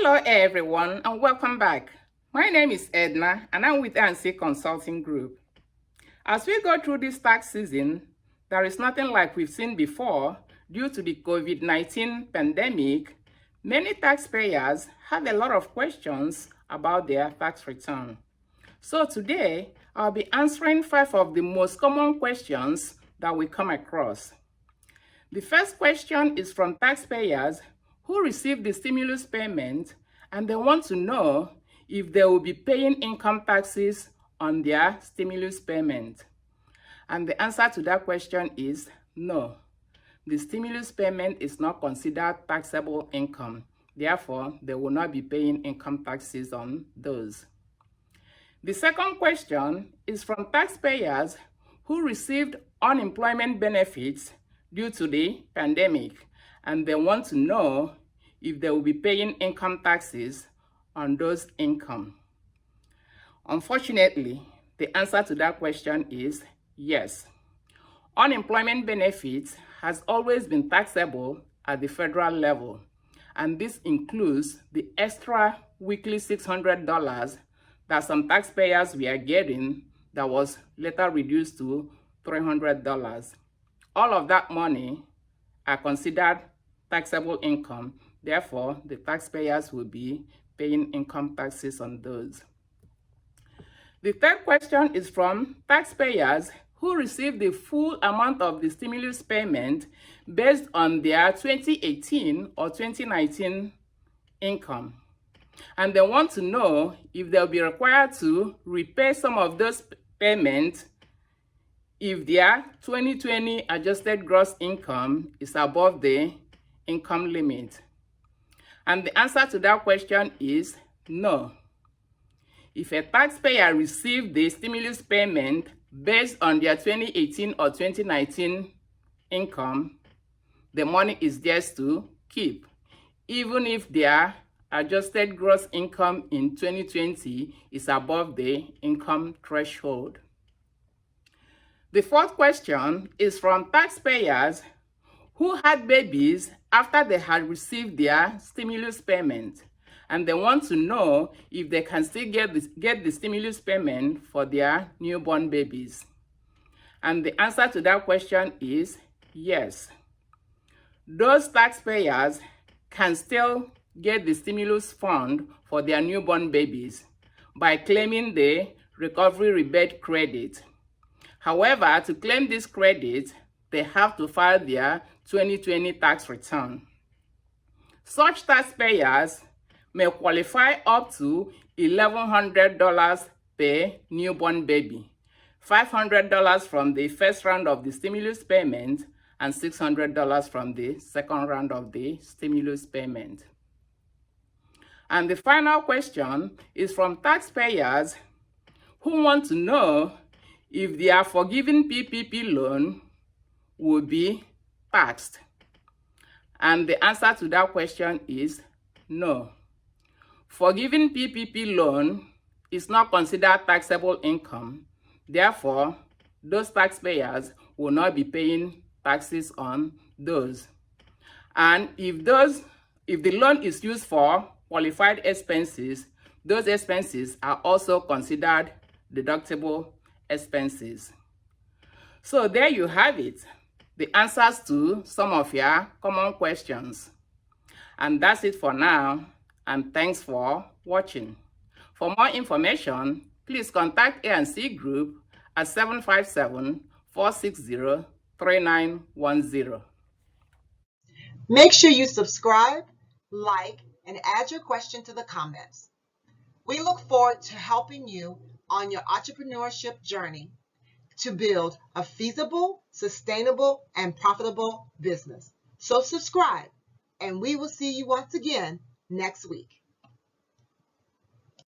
Hello everyone and welcome back. My name is Edna and I'm with ANC Consulting Group. As we go through this tax season, there is nothing like we've seen before due to the COVID-19 pandemic. Many taxpayers have a lot of questions about their tax return. So today, I'll be answering 5 of the most common questions that we come across. The first question is from taxpayers who received the stimulus payment and they want to know if they will be paying income taxes on their stimulus payment. And the answer to that question is no. The stimulus payment is not considered taxable income. Therefore, they will not be paying income taxes on those. The second question is from taxpayers who received unemployment benefits due to the pandemic, and they want to know if they will be paying income taxes on those income. Unfortunately, the answer to that question is yes. Unemployment benefits has always been taxable at the federal level, and this includes the extra weekly $600 that some taxpayers were getting that was later reduced to $300. All of that money are considered taxable income. Therefore, the taxpayers will be paying income taxes on those. The third question is from taxpayers who received the full amount of the stimulus payment based on their 2018 or 2019 income. And they want to know if they'll be required to repay some of those payments if their 2020 adjusted gross income is above the income limit. And the answer to that question is no. If a taxpayer received the stimulus payment based on their 2018 or 2019 income, the money is theirs to keep, even if their adjusted gross income in 2020 is above the income threshold. The fourth question is from taxpayers who had babies after they had received their stimulus payment, and they want to know if they can still get the stimulus payment for their newborn babies. And the answer to that question is yes. Those taxpayers can still get the stimulus fund for their newborn babies by claiming the recovery rebate credit. However, to claim this credit, they have to file their 2020 tax return. Such taxpayers may qualify up to $1,100 per newborn baby, $500 from the first round of the stimulus payment, and $600 from the second round of the stimulus payment. And the final question is from taxpayers who want to know if their forgiven PPP loan will be taxed. And the answer to that question is no. Forgiven PPP loan is not considered taxable income. Therefore, those taxpayers will not be paying taxes on those. And if the loan is used for qualified expenses, those expenses are also considered deductible expenses. So there you have it, the answers to some of your common questions. And that's it for now, and thanks for watching. For more information, please contact ANC Group at 757-460-3910. Make sure you subscribe, like, and add your question to the comments. We look forward to helping you on your entrepreneurship journey to build a feasible, sustainable, and profitable business. So subscribe, and we will see you once again next week.